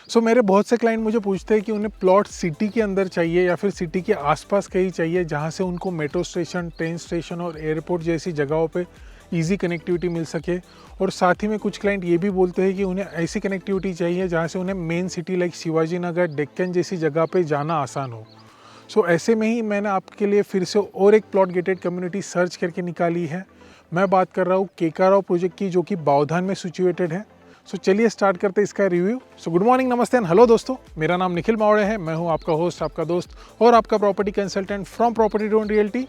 सो मेरे बहुत से क्लाइंट मुझे पूछते हैं कि उन्हें प्लॉट सिटी के अंदर चाहिए या फिर सिटी के आसपास कहीं चाहिए जहाँ से उनको मेट्रो स्टेशन, ट्रेन स्टेशन और एयरपोर्ट जैसी जगहों पे इजी कनेक्टिविटी मिल सके। और साथ ही में कुछ क्लाइंट ये भी बोलते हैं कि उन्हें ऐसी कनेक्टिविटी चाहिए जहाँ से उन्हें main city like Shivaji Nagar, Deccan जैसी जगह पे जाना आसान हो। सो ऐसे में ही मैंने आपके लिए फिर से और एक प्लॉट गेटेड कम्युनिटी सर्च करके निकाली है। मैं बात कर रहा हूँ केका राव प्रोजेक्ट की, जो कि बावधान में सिचुएटेड है। सो चलिए स्टार्ट करते हैं इसका रिव्यू। सो गुड मॉर्निंग, नमस्ते एंड हेलो दोस्तों, मेरा नाम निखिल मावड़े है। मैं हूं आपका होस्ट, आपका दोस्त और आपका property consultant from property drone realty.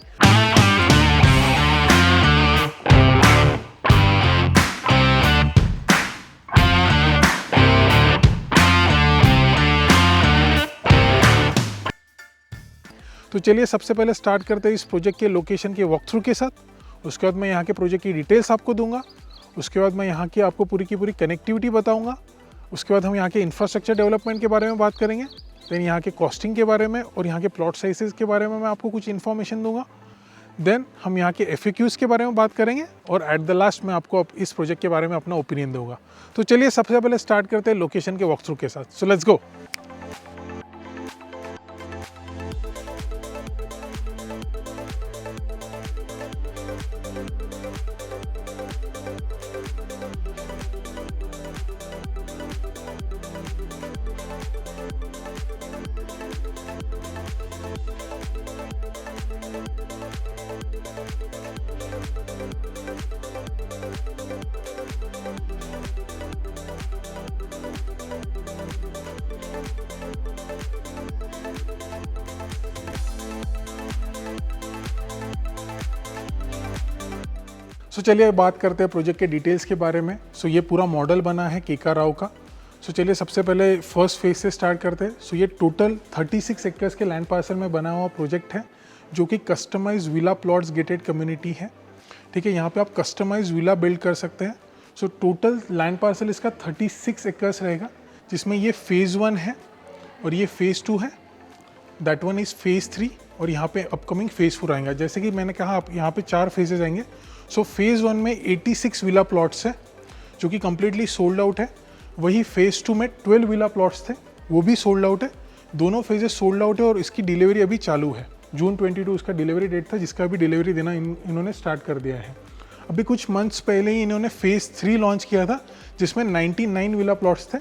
तो चलिए सबसे पहले स्टार्ट करते हैं इस प्रोजेक्ट के लोकेशन के वॉक थ्रू के साथ। उसके बाद मैं यहाँ के प्रोजेक्ट की डिटेल्स आपको दूंगा। उसके बाद मैं यहाँ की आपको पूरी की पूरी कनेक्टिविटी बताऊंगा। उसके बाद हम यहाँ के इंफ्रास्ट्रक्चर डेवलपमेंट के बारे में बात करेंगे, देन यहाँ के कॉस्टिंग के बारे में और यहाँ के प्लॉट साइजेस के बारे में मैं आपको कुछ इन्फॉर्मेशन दूंगा। देन हम यहाँ के FAQs के बारे में बात करेंगे और एट द लास्ट मैं आपको इस प्रोजेक्ट के बारे में अपना ओपिनियन दूंगा। तो चलिए सबसे पहले स्टार्ट करते हैं लोकेशन के वॉक थ्रू के साथ। So let's go. सो चलिए बात करते हैं प्रोजेक्ट के डिटेल्स के बारे में। सो ये पूरा मॉडल बना है केका राव का। सो चलिए सबसे पहले फर्स्ट फेज से स्टार्ट करते हैं। सो ये टोटल 36 एकर्स के लैंड पार्सल में बना हुआ प्रोजेक्ट है, जो कि customise villa plots gated community है। ठीक है, यहाँ पे आप कस्टमाइज विला बिल्ड कर सकते हैं। सो टोटल लैंड पार्सल इसका 36 एकर्स रहेगा, जिसमें ये फेज़ 1 है और ये फेज़ 2 है, दैट वन इज़ फेज़ 3 और यहाँ पे अपकमिंग फेज़ 4 आएगा। जैसे कि मैंने कहा, आप यहाँ पे 4 फेजेज आएंगे। सो फेज़ 1 में 86 विला प्लॉट्स है, जो कि कम्प्लीटली सोल्ड आउट है। वही फेज़ 2 में 12 विला प्लॉट्स थे, वो भी सोल्ड आउट है। दोनों फेजेस सोल्ड आउट है और इसकी डिलीवरी अभी चालू है। जून 22 उसका डिलीवरी डेट था, जिसका अभी डिलीवरी देना इन्होंने स्टार्ट कर दिया है। अभी कुछ मंथ्स पहले ही इन्होंने फेज़ 3 लॉन्च किया था, जिसमें 99 विला प्लॉट्स थे।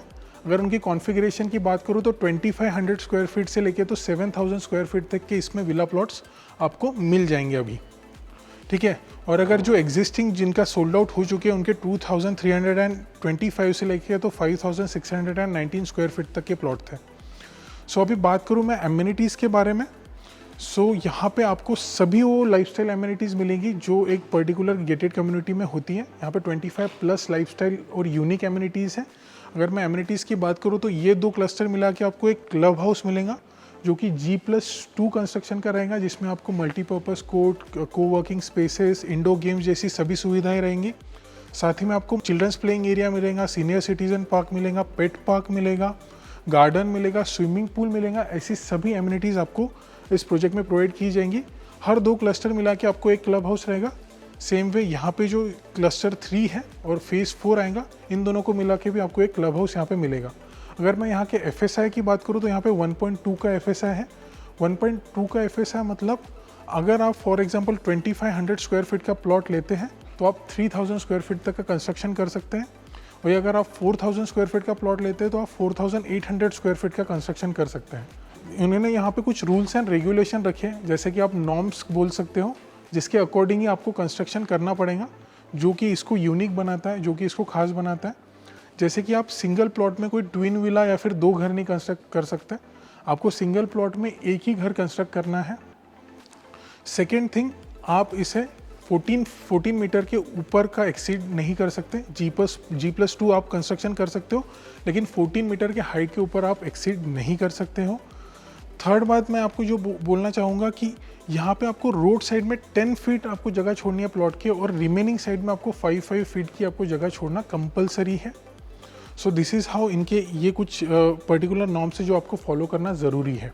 अगर उनकी कॉन्फ़िगरेशन की बात करूँ तो 2500 स्क्वायर फीट से लेके तो 7000 स्क्वायर फीट तक के इसमें विला प्लॉट्स आपको मिल जाएंगे अभी। ठीक है, और अगर जो एग्जिस्टिंग जिनका सोल्ड आउट हो चुके हैं उनके 2325 से लेके तो 5619 स्क्वायर फीट तक के प्लॉट थे। सो अभी बात करूँ मैं एमिनिटीज़ के बारे में। सो यहाँ पे आपको सभी वो लाइफस्टाइल एमिनिटीज़ मिलेंगी जो एक पर्टिकुलर गेटेड कम्युनिटी में होती है। यहाँ पे 25+ लाइफस्टाइल और यूनिक एमिनिटीज़ हैं। अगर मैं एमिनिटीज़ की बात करूँ तो ये 2 क्लस्टर मिला के आपको एक क्लब हाउस मिलेगा, जो कि G+2 कंस्ट्रक्शन का रहेगा, जिसमें आपको multipurpose court, coworking spaces, indoor games जैसी सभी सुविधाएं रहेंगी। साथ ही में आपको चिल्ड्रंस प्लेइंग एरिया मिलेगा, सीनियर सिटीजन पार्क मिलेगा, पेट पार्क मिलेगा, गार्डन मिलेगा, स्विमिंग पूल मिलेगा। ऐसी सभी एमिनिटीज़ आपको इस प्रोजेक्ट में प्रोवाइड की जाएंगी। हर 2 क्लस्टर मिला के आपको एक क्लब हाउस रहेगा। सेम वे यहाँ पे जो क्लस्टर 3 है और फेज़ 4 आएगा, इन दोनों को मिला के भी आपको एक क्लब हाउस यहाँ पे मिलेगा। अगर मैं यहाँ के FSI की बात करूँ तो यहाँ पे 1.2 का FSI है। 1.2 का FSI मतलब अगर आप फॉर एग्जांपल 2500 स्क्वायर फीट का प्लॉट लेते हैं तो आप 3000 स्क्वायर फीट तक का कंस्ट्रक्शन कर सकते हैं। और अगर आप 4000 स्क्वायर फीट का प्लॉट लेते हैं तो आप 4800 स्क्वायर फीट का कंस्ट्रक्शन कर सकते हैं। उन्होंने यहाँ पे कुछ रूल्स एंड रेगुलेशन रखे हैं, जैसे कि आप नॉर्म्स बोल सकते हो, जिसके अकॉर्डिंग ही आपको कंस्ट्रक्शन करना पड़ेगा, जो कि इसको यूनिक बनाता है, जो कि इसको खास बनाता है। जैसे कि आप सिंगल प्लॉट में कोई ट्विन विला या फिर 2 घर नहीं कंस्ट्रक्ट कर सकते। आपको सिंगल प्लॉट में एक ही घर कंस्ट्रक्ट करना है। सेकेंड थिंग, आप इसे 14 मीटर के ऊपर का एक्सीड नहीं कर सकते। G+2 आप कंस्ट्रक्शन कर सकते हो, लेकिन 14 मीटर के हाइट के ऊपर आप एक्सीड नहीं कर सकते हो। थर्ड बात मैं आपको जो बोलना चाहूँगा कि यहाँ पे आपको रोड साइड में 10 फीट आपको जगह छोड़नी है प्लॉट के, और रिमेनिंग साइड में आपको 5 फीट की आपको जगह छोड़ना कंपलसरी है। सो दिस इज़ हाउ इनके ये कुछ पर्टिकुलर नॉर्म्स है जो आपको फॉलो करना ज़रूरी है।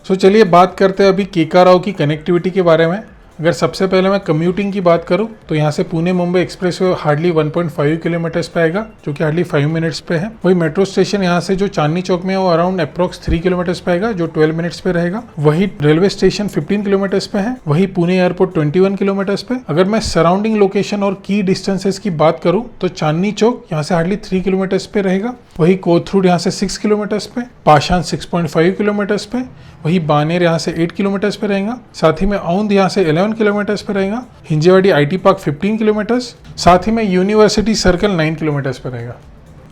सो चलिए बात करते हैं अभी केका राव की कनेक्टिविटी के बारे में। अगर सबसे पहले मैं कम्यूटिंग की बात करूं तो यहाँ से Pune Mumbai expressway hardly 1.5 kilometres पे आएगा, जो कि हार्डली 5 मिनट्स पे है। वही मेट्रो स्टेशन यहाँ से जो चांदनी चौक में है वो अराउंड अप्रॉक्स 3 किलोमीटर्स पे आएगा, जो 12 मिनट्स पे रहेगा। वही रेलवे स्टेशन 15 किलोमीटर्स पे है। वही पुणे एयरपोर्ट 21 किलोमीटर्स पे। अगर मैं सराउंडिंग लोकेशन और की डिस्टेंसेस की बात करूं तो चांदनी चौक यहाँ से हार्डली 3 किलोमीटर्स पे रहेगा। वही कोथरूड यहाँ से 6 किलोमीटर्स पे, पाषाण 6.5 किलोमीटर्स पे, वही बानेर यहाँ से 8 किलोमीटर्स पे रहेगा। साथ ही में औंध यहाँ से 11 किलोमीटर्स पे रहेगा। हिंजेवाड़ी आईटी पार्क 15 किलोमीटर्स, साथ ही में यूनिवर्सिटी सर्कल 9 किलोमीटर्स पे रहेगा।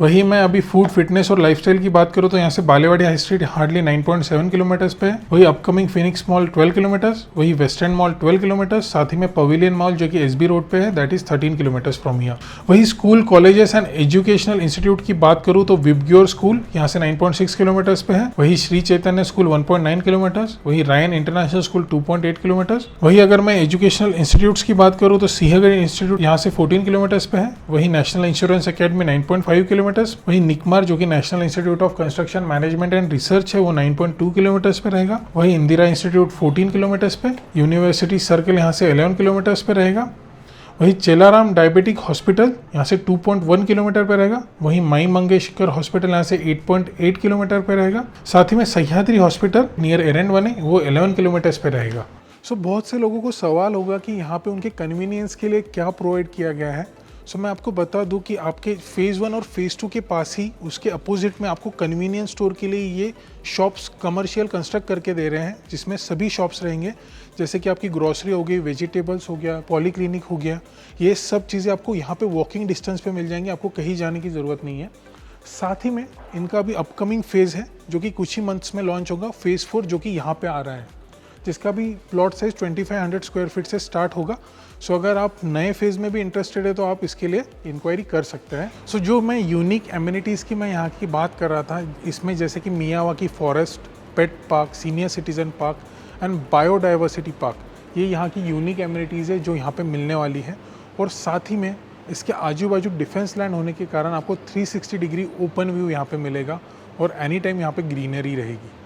वही मैं अभी फूड फिटनेस और लाइफस्टाइल की बात करूँ तो यहाँ से Balewadi high street hardly 9.7 kilometres पे है। वही अपकमिंग फिनिक्स मॉल 12 किलोमीटर्स, वही वेस्टर्न मॉल 12 किलोमीटर्स, साथ ही में पवेलियन मॉल जो कि एसबी रोड पे है that is 13 kilometres from here. वही school colleges and educational institute की बात करूँ तो विबग्योर स्कूल यहाँ से 9.6 किलोमीटर्स पे है। वही श्री चैतन्य स्कूल 1.9 किलोमीटर्स, वही रायन इंटरनेशनल स्कूल 2.8 किलोमीटर्स। वही अगर मैं एजुकेशनल इंस्टीट्यूट्स की बात करूँ तो सिंहगढ़ इंस्टीट्यूट यहाँ से 14 किलोमीटर्स पे है। वही नेशनल इंश्योरेंस अकेडमी 9.5 वही निकमार जो कि national institute of construction management and research है वो 9.2 किलोमीटर्स पे रहेगा। वही इंदिरा इंस्टीट्यूट 14 किलोमीटर्स पे, यूनिवर्सिटी सर्कल यहाँ से 11 किलोमीटर्स पे रहेगा। वही चेलाराम डायबिटिक हॉस्पिटल यहाँ से 2.1 किलोमीटर पे रहेगा। वही माई मंगेशकर हॉस्पिटल यहाँ से 8.8 किलोमीटर पे रहेगा। साथ ही में सह्याद्री हॉस्पिटल नियर एरन बने वो 11 किलोमीटर्स पे रहेगा। सो बहुत से लोगों को सवाल होगा कि यहाँ पे उनके कन्वीनियंस के लिए क्या प्रोवाइड किया गया है। सो मैं आपको बता दूं कि आपके फेज़ 1 और फेज़ 2 के पास ही उसके अपोजिट में आपको कन्वीनियंस स्टोर के लिए ये शॉप्स कमर्शियल कंस्ट्रक्ट करके दे रहे हैं, जिसमें सभी शॉप्स रहेंगे, जैसे कि आपकी ग्रोसरी हो गई, वेजिटेबल्स हो गया, पॉलीक्लिनिक हो गया। ये सब चीज़ें आपको यहाँ पे वॉकिंग डिस्टेंस पे मिल जाएंगी, आपको कहीं जाने की ज़रूरत नहीं है। साथ ही में इनका अभी अपकमिंग फेज़ है जो कि कुछ ही मंथ्स में लॉन्च होगा, फेज़ 4 जो कि यहाँ पे आ रहा है, जिसका भी प्लॉट साइज 2500 स्क्वायर फीट से स्टार्ट होगा। सो अगर आप नए फेज़ में भी इंटरेस्टेड है तो आप इसके लिए इंक्वायरी कर सकते हैं। सो जो मैं यूनिक एमिनिटीज़ की मैं यहाँ की बात कर रहा था, इसमें जैसे कि Miyawaki forest, pet park, senior citizen park and biodiversity park, ये यहाँ की यूनिक एमिनिटीज़ है जो यहाँ पे मिलने वाली है। और साथ ही में इसके आजू बाजू डिफेंस लैंड होने के कारण आपको 360 डिग्री ओपन व्यू यहाँ पे मिलेगा और एनी टाइम यहाँ पे ग्रीनरी रहेगी।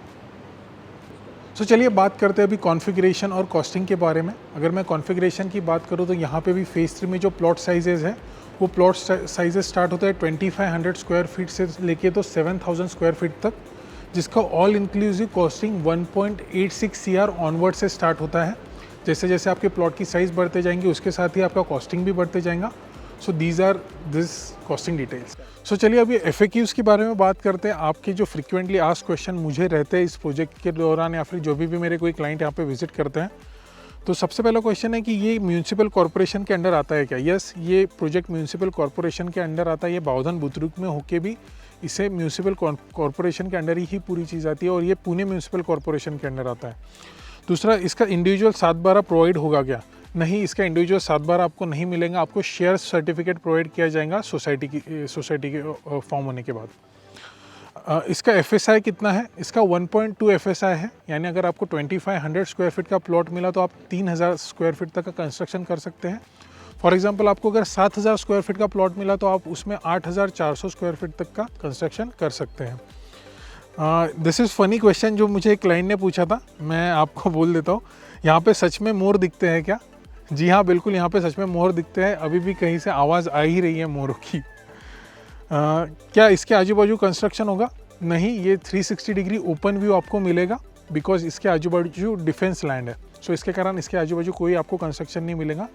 सो चलिए बात करते हैं अभी कॉन्फ़िगरेशन और कॉस्टिंग के बारे में। अगर मैं कॉन्फ़िगरेशन की बात करूँ तो यहाँ पे भी फेज़ 3 में जो प्लॉट साइजेज़ है वो प्लॉट साइजेस स्टार्ट होता है 2500 स्क्वायर फीट से लेके तो 7000 स्क्वायर फीट तक, जिसका all inclusive costing 1.86 CR onward से स्टार्ट होता है। जैसे जैसे आपके प्लॉट की साइज़ बढ़ते जाएंगे उसके साथ ही आपका कॉस्टिंग भी बढ़ते जाएगा। So these are this costing details. So चलिए अभी FAQs के बारे में बात करते हैं। आपके जो फ्रिक्वेंटली आस्क्ड क्वेश्चन मुझे रहते हैं इस प्रोजेक्ट के दौरान या फिर जो भी मेरे कोई क्लाइंट यहाँ पे विजिट करते हैं। तो सबसे पहला क्वेश्चन है कि ये म्यूनिसिपल कॉर्पोरेशन के अंडर आता है क्या? यस, ये प्रोजेक्ट म्यूनिसिपल कॉर्पोरेशन के अंडर आता है। ये बाउधन बुद्रुक में होके भी इसे म्यूनिसिपल कॉर्पोरेशन के अंडर ही पूरी चीज़ आती है और ये पुणे म्यूनिसिपल कॉर्पोरेशन के अंडर आता है। दूसरा, इसका इंडिविजुअल 7/12 प्रोवाइड होगा क्या? नहीं, इसका इंडिविजुअल 7/12 आपको नहीं मिलेगा। आपको शेयर सर्टिफिकेट प्रोवाइड किया जाएगा सोसाइटी के फॉर्म होने के बाद। इसका FSI कितना है? इसका 1.2 FSI है, यानी अगर आपको 2500 स्क्वायर फीट का प्लॉट मिला तो आप 3000 स्क्वायर फीट तक का कंस्ट्रक्शन कर सकते हैं। फॉर एग्जांपल आपको अगर 7000 स्क्वायर फीट का प्लॉट मिला तो आप उसमें 8400 स्क्वायर फीट तक का कंस्ट्रक्शन कर सकते हैं। दिस इज़ फ़नी क्वेश्चन जो मुझे एक क्लाइंट ने पूछा था, मैं आपको बोल देता हूँ। यहाँ पे सच में मोर दिखते हैं क्या? जी हाँ, बिल्कुल, यहाँ पे सच में मोर दिखते हैं। अभी भी कहीं से आवाज़ आ ही रही है मोरों की। क्या इसके आजू बाजू कंस्ट्रक्शन होगा? नहीं, ये 360 डिग्री ओपन व्यू आपको मिलेगा बिकॉज इसके आजू बाजू डिफेंस लैंड है। सो इसके कारण इसके आजू बाजू कोई आपको कंस्ट्रक्शन नहीं मिलेगा।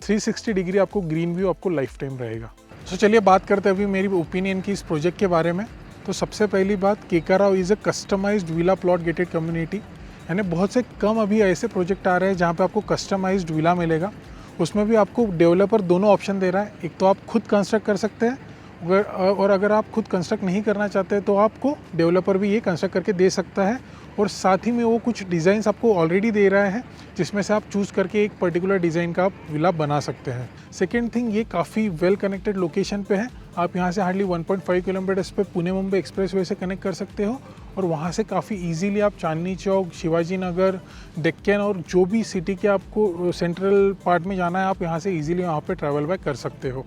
360 डिग्री आपको ग्रीन व्यू आपको लाइफ टाइम रहेगा। सो चलिए बात करते हैं अभी मेरी ओपिनियन की इस प्रोजेक्ट के बारे में। तो सबसे पहली बात, Keka Rao is a customised villa plot gated community, यानी बहुत से कम अभी ऐसे प्रोजेक्ट आ रहे हैं जहाँ पे आपको कस्टमाइज्ड विला मिलेगा। उसमें भी आपको डेवलपर दोनों ऑप्शन दे रहा है। एक तो आप खुद कंस्ट्रक्ट कर सकते हैं और अगर आप खुद कंस्ट्रक्ट नहीं करना चाहते तो आपको डेवलपर भी ये कंस्ट्रक्ट करके दे सकता है। और साथ ही में वो कुछ डिज़ाइंस आपको ऑलरेडी दे रहा है जिसमें से आप चूज़ करके एक पर्टिकुलर डिज़ाइन का आप विला बना सकते हैं। सेकेंड थिंग, ये काफ़ी वेल कनेक्टेड लोकेशन पे है। आप यहाँ से हार्डली 1.5 किलोमीटर्स पे पुणे मुंबई एक्सप्रेसवे से कनेक्ट कर सकते हो और वहाँ से काफ़ी इजीली आप चांदनी चौक, शिवाजी नगर, डेक्कन और जो भी सिटी के आपको सेंट्रल पार्ट में जाना है आप यहाँ से इजीली वहाँ पे ट्रैवल बैक कर सकते हो।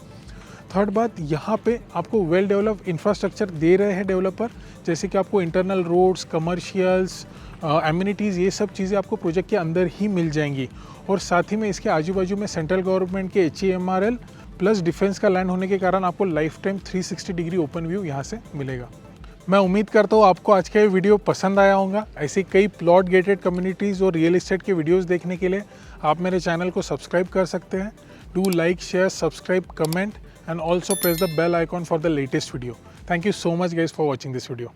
थर्ड बात, यहाँ पे आपको वेल डेवलप्ड इंफ्रास्ट्रक्चर दे रहे हैं डेवलपर, जैसे कि आपको इंटरनल रोड्स, कमर्शियल्स, एम्यूनिटीज़, ये सब चीज़ें आपको प्रोजेक्ट के अंदर ही मिल जाएंगी। और साथ ही में इसके आजू बाजू में सेंट्रल गवर्नमेंट के HEMRL प्लस डिफेंस का लैंड होने के कारण आपको life time 360 degree open view यहाँ से मिलेगा। मैं उम्मीद करता हूँ आपको आज का ये वीडियो पसंद आया होगा। ऐसे कई प्लॉट गेटेड कम्युनिटीज़ और रियल एस्टेट के वीडियोस देखने के लिए आप मेरे चैनल को सब्सक्राइब कर सकते हैं। Do like, share, subscribe, comment and also press the bell icon for the latest video. Thank you so much guys for watching this video.